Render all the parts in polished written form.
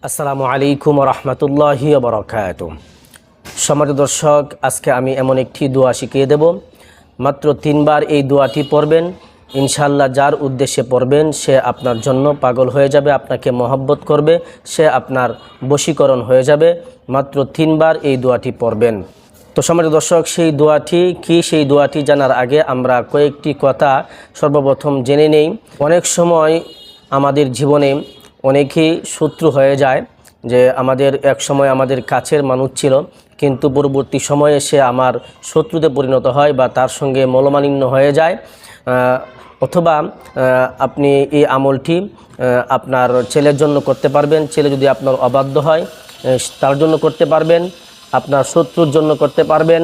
আসসালামু আলাইকুম রহমতুল্লাহি বারাকাতুহু। সম্মানিত দর্শক, আজকে আমি এমন একটি দোয়া শিখিয়ে দেব। মাত্র 3 বার এই দোয়াটি পড়বেন। ইনশাআল্লাহ যার উদ্দেশ্যে পড়বেন সে আপনার জন্য পাগল হয়ে যাবে, আপনাকে মহব্বত করবে, সে আপনার বশীকরণ হয়ে যাবে। মাত্র 3 বার এই দোয়াটি পড়বেন। তো সম্মানিত দর্শক, সেই দোয়াটি কি, সেই দোয়াটি জানার আগে আমরা কয়েকটি কথা সর্বপ্রথম জেনে নেই। অনেক সময় আমাদের জীবনে অনেকেই শত্রু হয়ে যায়, যে আমাদের এক সময় আমাদের কাছের মানুষ ছিল, কিন্তু পরবর্তী সময়ে সে আমার শত্রুতে পরিণত হয় বা তার সঙ্গে মনোমালিন্য হয়ে যায়। অথবা আপনি এই আমলটি আপনার ছেলের জন্য করতে পারবেন। ছেলে যদি আপনার অবাধ্য হয় তার জন্য করতে পারবেন, আপনার শত্রুর জন্য করতে পারবেন,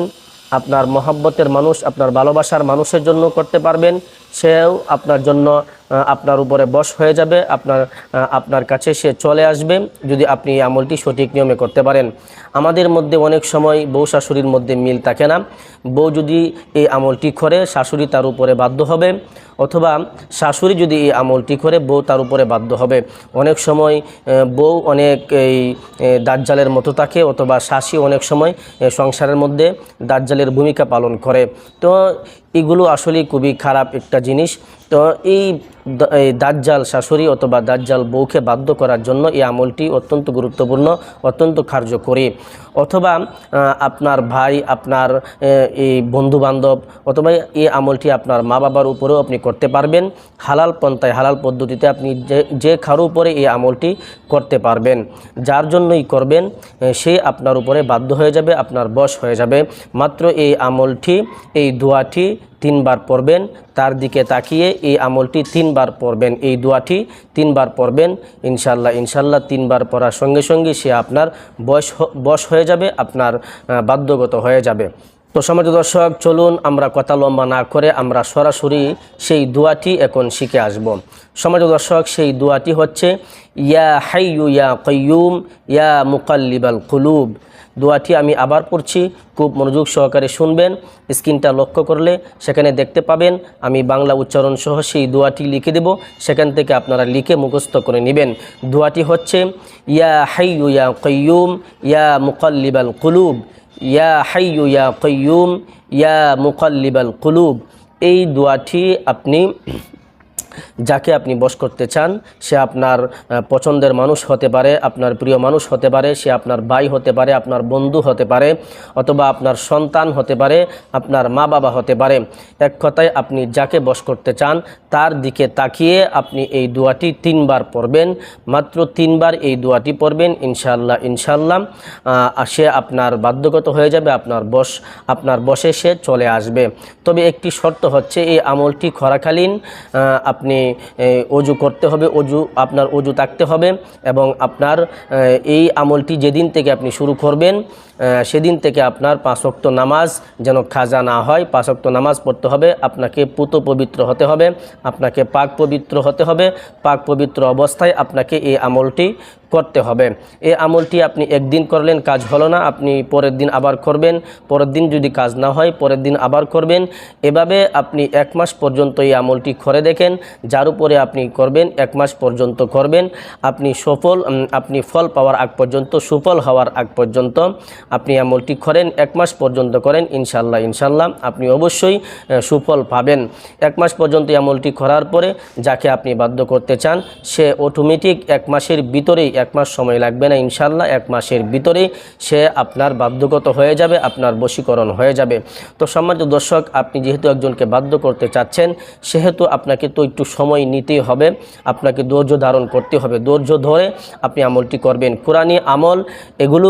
আপনার মহব্বতের মানুষ, আপনার ভালোবাসার মানুষের জন্য করতে পারবেন। সেও আপনার জন্য আপনার উপরে বশ হয়ে যাবে, আপনার কাছে সে চলে আসবে যদি আপনি এই আমলটি সঠিক নিয়মে করতে পারেন। আমাদের মধ্যে অনেক সময় বউ শাশুড়ির মধ্যে মিল থাকে না। বউ যদি এই আমলটি করে শাশুড়ি তার উপরে বাধ্য হবে, অথবা শাশুড়ি যদি এই আমলটি করে বউ তার উপরে বাধ্য হবে। অনেক সময় বউ অনেক এই দাজ্জালের মতো থাকে, অথবা শাশি অনেক সময় সংসারের মধ্যে দাজ্জালের ভূমিকা পালন করে। তো এগুলো আসলে খুবই খারাপ একটা জিনিস। তো এই দাজ্জাল শাশুড়ি অথবা দাজ্জাল বউকে বাধ্য করার জন্য এই আমলটি অত্যন্ত গুরুত্বপূর্ণ, অত্যন্ত কার্যকরী। অথবা আপনার ভাই, আপনার এই বন্ধুবান্ধব, অথবা এই আমলটি আপনার মা বাবার উপরেও আপনি করতে পারবেন। হালাল পন্থায়, হালাল পদ্ধতিতে আপনি যে কারো উপরে এই আমলটি করতে পারবেন। যার জন্যই করবেন সে আপনার উপরে বাধ্য হয়ে যাবে, আপনার বশ হয়ে যাবে। মাত্র এই আমলটি, এই দোয়াটি 3 বার পড়বেন। তার দিকে তাকিয়ে এই আমলটি 3 বার পড়বেন, এই দোয়াটি 3 বার পড়বেন। ইনশাল্লাহ 3 বার পড়ার সঙ্গে সঙ্গে সে আপনার বশ হয়ে যাবে, আপনার বাধ্যগত হয়ে যাবে। তো সম্মানিত দর্শক, চলুন আমরা কথা লম্বা না করে আমরা সরাসরি সেই দোয়াটি এখন শিখে আসব। সম্মানিত দর্শক, সেই দোয়াটি হচ্ছে ইয়া হাইয়ু ইয়া কাইয়ুম ইয়া মুকাল্লিবাল কুলুব। দোয়াটি আমি আবার পড়ছি, খুব মনোযোগ সহকারে শুনবেন। স্ক্রিনটা লক্ষ্য করলে সেখানে দেখতে পাবেন আমি বাংলা উচ্চারণ সহ সেই দোয়াটি লিখে দেব, সেখান থেকে আপনারা লিখে মুখস্থ করে নেবেন। দোয়াটি হচ্ছে ইয়া হাইয়ু ইয়া কাইয়ুম ইয়া মুকাল্লিবাল কুলুব, ইয়া হাইয়ু ইয়া কাইয়ুম ইয়া মুকাল্লিবাল কুলুব। এই দোয়াটি আপনি যাকে আপনি বশ করতে চান, সে আপনার পছন্দের মানুষ হতে পারে, আপনার প্রিয় মানুষ হতে পারে, সে আপনার ভাই হতে পারে, আপনার বন্ধু হতে পারে, অথবা আপনার সন্তান হতে পারে, আপনার মা বাবা হতে পারে। এক কথায় আপনি যাকে বশ করতে চান তার দিকে তাকিয়ে আপনি এই দোয়াটি 3 বার পড়বেন। মাত্র 3 বার এই দোয়াটি পড়বেন। ইনশাআল্লাহ সে আপনার বাধ্যগত হয়ে যাবে, আপনার বশে সে চলে আসবে। তবে একটি শর্ত হচ্ছে, এই আমলটি করাকালীন আপনি অজু করতে হবে, আপনার অজু থাকতে হবে, এবং আপনার এই আমলটি যেদিন থেকে আপনি শুরু করবেন সেদিন থেকে আপনার 5 ওয়াক্ত নামাজ যেন কাজা না হয়। 5 ওয়াক্ত নামাজ পড়তে হবে, আপনাকে পুত পবিত্র হতে হবে, আপনাকে পাক পবিত্র হতে হবে। পাক পবিত্র অবস্থায় আপনাকে এই আমলটি করতে হবে। এই আমলটি আপনি একদিন করলেন, কাজ হলো না, আপনি পরের দিন আবার করবেন, পরের দিন যদি কাজ না হয় পরের দিন আবার করবেন। এভাবে আপনি 1 মাস পর্যন্ত এই আমলটি করে দেখেন। যার উপরে আপনি করবেন 1 মাস পর্যন্ত করবেন, আপনি ফল পাওয়ার আগ পর্যন্ত, সুফল হওয়ার আগ পর্যন্ত আপনি আমলটি করেন, 1 মাস পর্যন্ত করেন। ইনশাল্লাহ আপনি অবশ্যই সুফল পাবেন। 1 মাস পর্যন্ত আমলটি করার পরে যাকে আপনি বাধ্য করতে চান সে অটোমেটিক 1 মাসের ভিতরেই, 1 মাস সময় লাগবে না, ইনশাল্লাহ 1 মাসের ভিতরেই সে আপনার বাধ্যগত হয়ে যাবে, আপনার বশীকরণ হয়ে যাবে। তো সম্মানিত দর্শক, আপনি যেহেতু একজনকে বাধ্য করতে চাচ্ছেন, সেহেতু আপনাকে তো একটু সময় নিতেই হবে, আপনাকে ধৈর্য ধারণ করতে হবে। ধৈর্য ধরে আপনি আমলটি করবেন। কোরআনী আমল এগুলো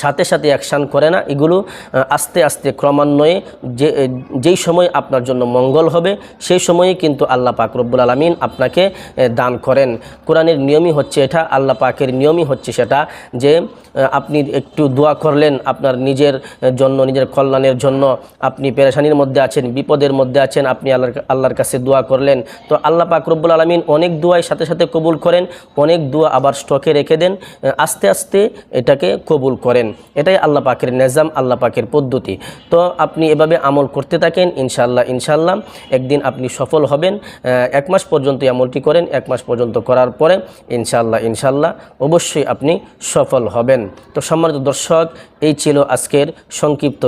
সাথে সাথে অ্যাকশান করে না, এগুলো আস্তে আস্তে ক্রমান্বয়ে যেই সময় আপনার জন্য মঙ্গল হবে সেই সময়ে কিন্তু আল্লাহ পাক রব্বুল আলামিন আপনাকে দান করেন। কোরআনের নিয়মই হচ্ছে এটা, আল্লাহ পাকের নিয়মই হচ্ছে সেটা, যে আপনি একটু দোয়া করলেন আপনার নিজের জন্য, নিজের কল্যাণের জন্য। আপনি পেরেশানির মধ্যে আছেন, বিপদের মধ্যে আছেন, আপনি আল্লাহর কাছে দোয়া করলেন, তো আল্লাহ পাক রব্বুল আলামিন অনেক দোয়াই সাথে সাথে কবুল করেন, অনেক দোয়া আবার স্টকে রেখে দেন, আস্তে আস্তে এটাকে কবুল করেন। এটাই আল্লাহ পাকের নিজাম, আল্লাহ পাকের পদ্ধতি। তো আপনি এভাবে আমল করতে থাকেন, ইনশাআল্লাহ একদিন আপনি সফল হবেন। 1 মাস পর্যন্ত আমলটি করেন, 1 মাস পর্যন্ত করার পরে ইনশাআল্লাহ অবশ্যই আপনি সফল হবেন। তো সম্মানিত দর্শক, এই ছিল আজকের সংক্ষিপ্ত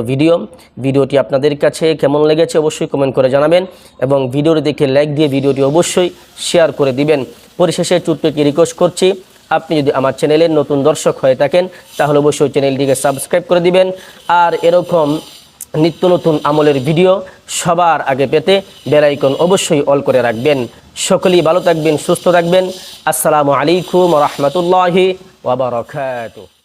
ভিডিওটি আপনাদের কাছে কেমন লেগেছে অবশ্যই কমেন্ট করে জানাবেন এবং ভিডিওটি দেখে লাইক দিয়ে ভিডিওটি অবশ্যই শেয়ার করে দিবেন। পরিশেষে ছোট্ট একটি রিকোয়েস্ট করছি, আপনি যদি আমার চ্যানেলের নতুন দর্শক হয়ে থাকেন তাহলে অবশ্যই চ্যানেলটিকে সাবস্ক্রাইব করে দিবেন। আর এরকম নিত্য নতুন আমলের ভিডিও সবার আগে পেতে বেল আইকন অবশ্যই অল করে রাখবেন। সকলেই ভালো থাকবেন, সুস্থ থাকবেন। আসসালামু আলাইকুম ওয়া রাহমাতুল্লাহি ওয়া বারাকাতুহু।